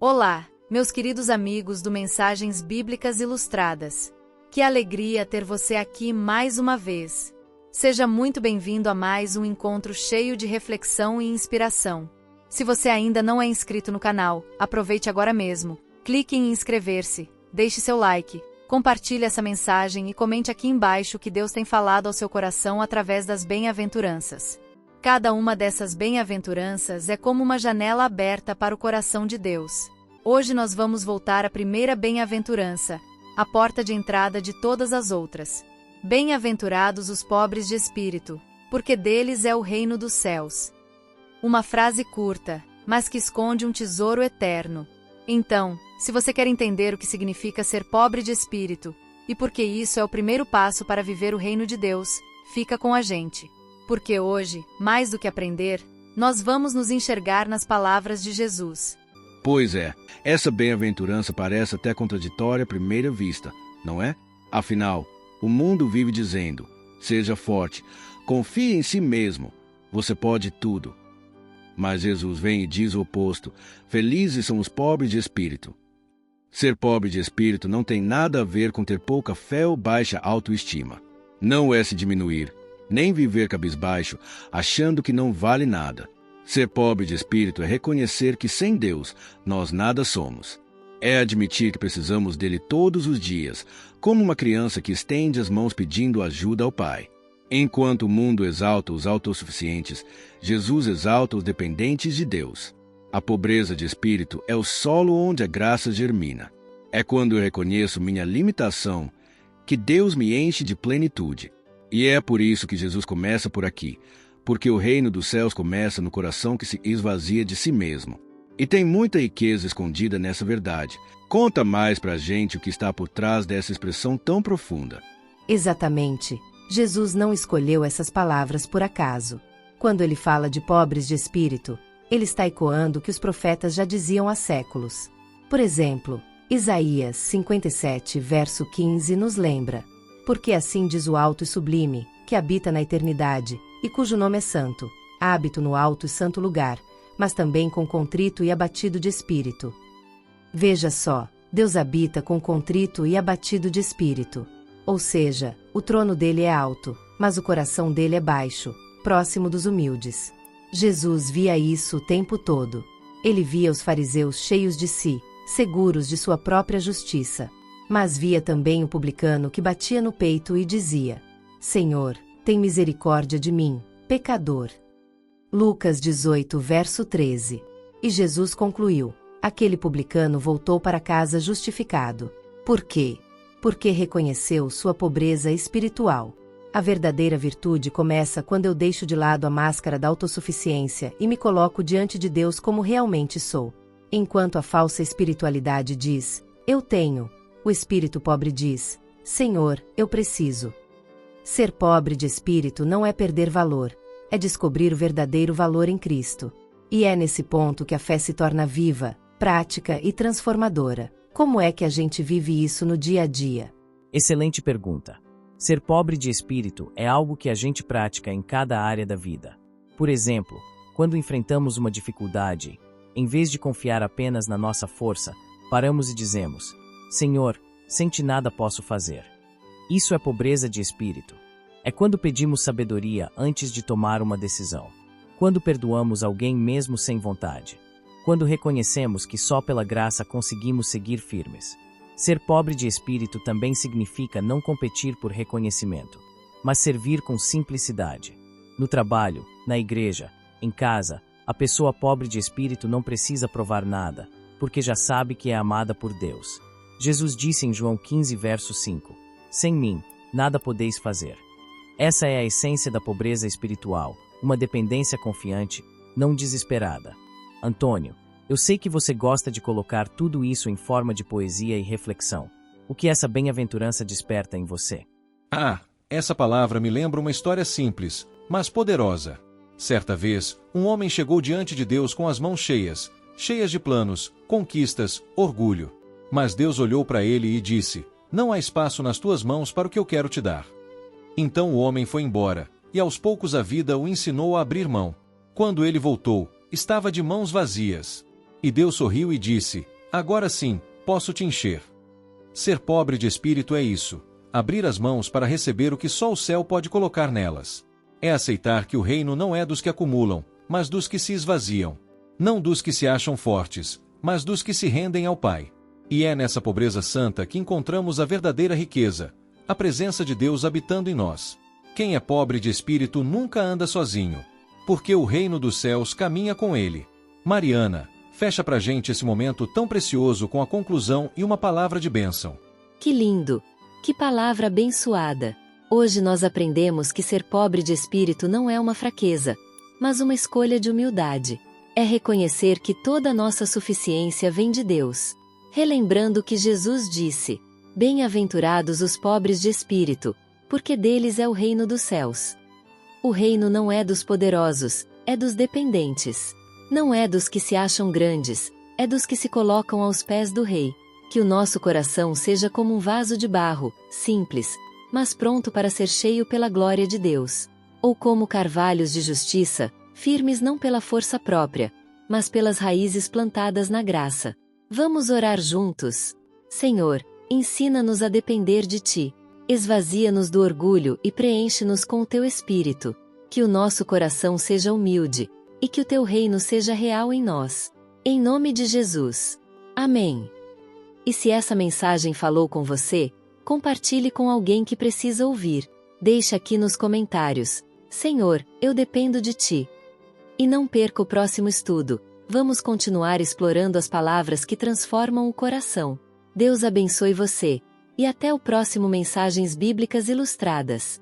Olá, meus queridos amigos do Mensagens Bíblicas Ilustradas. Que alegria ter você aqui mais uma vez. Seja muito bem-vindo a mais um encontro cheio de reflexão e inspiração. Se você ainda não é inscrito no canal, aproveite agora mesmo. Clique em inscrever-se, deixe seu like, compartilhe essa mensagem e comente aqui embaixo o que Deus tem falado ao seu coração através das bem-aventuranças. Cada uma dessas bem-aventuranças é como uma janela aberta para o coração de Deus. Hoje nós vamos voltar à primeira bem-aventurança, a porta de entrada de todas as outras. Bem-aventurados os pobres de espírito, porque deles é o reino dos céus. Uma frase curta, mas que esconde um tesouro eterno. Então, se você quer entender o que significa ser pobre de espírito, e porque isso é o primeiro passo para viver o reino de Deus, fica com a gente. Porque hoje, mais do que aprender, nós vamos nos enxergar nas palavras de Jesus. Pois é, essa bem-aventurança parece até contraditória à primeira vista, não é? Afinal, o mundo vive dizendo, seja forte, confie em si mesmo, você pode tudo. Mas Jesus vem e diz o oposto, felizes são os pobres de espírito. Ser pobre de espírito não tem nada a ver com ter pouca fé ou baixa autoestima. Não é se diminuir, nem viver cabisbaixo, achando que não vale nada. Ser pobre de espírito é reconhecer que sem Deus nós nada somos. É admitir que precisamos dele todos os dias, como uma criança que estende as mãos pedindo ajuda ao Pai. Enquanto o mundo exalta os autossuficientes, Jesus exalta os dependentes de Deus. A pobreza de espírito é o solo onde a graça germina. É quando eu reconheço minha limitação que Deus me enche de plenitude. E é por isso que Jesus começa por aqui, porque o reino dos céus começa no coração que se esvazia de si mesmo. E tem muita riqueza escondida nessa verdade. Conta mais pra gente o que está por trás dessa expressão tão profunda. Exatamente. Jesus não escolheu essas palavras por acaso. Quando ele fala de pobres de espírito, ele está ecoando o que os profetas já diziam há séculos. Por exemplo, Isaías 57, verso 15 nos lembra: porque assim diz o alto e sublime, que habita na eternidade, e cujo nome é santo, hábito no alto e santo lugar, mas também com contrito e abatido de espírito. Veja só, Deus habita com contrito e abatido de espírito. Ou seja, o trono dele é alto, mas o coração dele é baixo, próximo dos humildes. Jesus via isso o tempo todo. Ele via os fariseus cheios de si, seguros de sua própria justiça. Mas via também o publicano que batia no peito e dizia: Senhor, tem misericórdia de mim, pecador. Lucas 18, verso 13. E Jesus concluiu: aquele publicano voltou para casa justificado. Por quê? Porque reconheceu sua pobreza espiritual. A verdadeira virtude começa quando eu deixo de lado a máscara da autossuficiência e me coloco diante de Deus como realmente sou. Enquanto a falsa espiritualidade diz: eu tenho, o espírito pobre diz: Senhor, eu preciso. Ser pobre de espírito não é perder valor, é descobrir o verdadeiro valor em Cristo. E é nesse ponto que a fé se torna viva, prática e transformadora. Como é que a gente vive isso no dia a dia? Excelente pergunta. Ser pobre de espírito é algo que a gente pratica em cada área da vida. Por exemplo, quando enfrentamos uma dificuldade, em vez de confiar apenas na nossa força, paramos e dizemos: Senhor, sem ti nada posso fazer. Isso é pobreza de espírito. É quando pedimos sabedoria antes de tomar uma decisão. Quando perdoamos alguém mesmo sem vontade. Quando reconhecemos que só pela graça conseguimos seguir firmes. Ser pobre de espírito também significa não competir por reconhecimento, mas servir com simplicidade. No trabalho, na igreja, em casa, a pessoa pobre de espírito não precisa provar nada, porque já sabe que é amada por Deus. Jesus disse em João 15, verso 5, sem mim, nada podeis fazer. Essa é a essência da pobreza espiritual, uma dependência confiante, não desesperada. Antônio, eu sei que você gosta de colocar tudo isso em forma de poesia e reflexão. O que essa bem-aventurança desperta em você? Essa palavra me lembra uma história simples, mas poderosa. Certa vez, um homem chegou diante de Deus com as mãos cheias de planos, conquistas, orgulho. Mas Deus olhou para ele e disse: não há espaço nas tuas mãos para o que eu quero te dar. Então o homem foi embora, e aos poucos a vida o ensinou a abrir mão. Quando ele voltou, estava de mãos vazias. E Deus sorriu e disse: agora sim, posso te encher. Ser pobre de espírito é isso: abrir as mãos para receber o que só o céu pode colocar nelas. É aceitar que o reino não é dos que acumulam, mas dos que se esvaziam. Não dos que se acham fortes, mas dos que se rendem ao Pai. E é nessa pobreza santa que encontramos a verdadeira riqueza, a presença de Deus habitando em nós. Quem é pobre de espírito nunca anda sozinho, porque o reino dos céus caminha com ele. Mariana, fecha pra gente esse momento tão precioso com a conclusão e uma palavra de bênção. Que lindo! Que palavra abençoada! Hoje nós aprendemos que ser pobre de espírito não é uma fraqueza, mas uma escolha de humildade. É reconhecer que toda a nossa suficiência vem de Deus. Relembrando que Jesus disse: bem-aventurados os pobres de espírito, porque deles é o reino dos céus. O reino não é dos poderosos, é dos dependentes. Não é dos que se acham grandes, é dos que se colocam aos pés do Rei. Que o nosso coração seja como um vaso de barro, simples, mas pronto para ser cheio pela glória de Deus. Ou como carvalhos de justiça, firmes não pela força própria, mas pelas raízes plantadas na graça. Vamos orar juntos? Senhor, ensina-nos a depender de Ti. Esvazia-nos do orgulho e preenche-nos com o Teu Espírito. Que o nosso coração seja humilde, e que o Teu reino seja real em nós. Em nome de Jesus. Amém. E se essa mensagem falou com você, compartilhe com alguém que precisa ouvir. Deixe aqui nos comentários: Senhor, eu dependo de Ti. E não perca o próximo estudo. Vamos continuar explorando as palavras que transformam o coração. Deus abençoe você. E até o próximo Mensagens Bíblicas Ilustradas.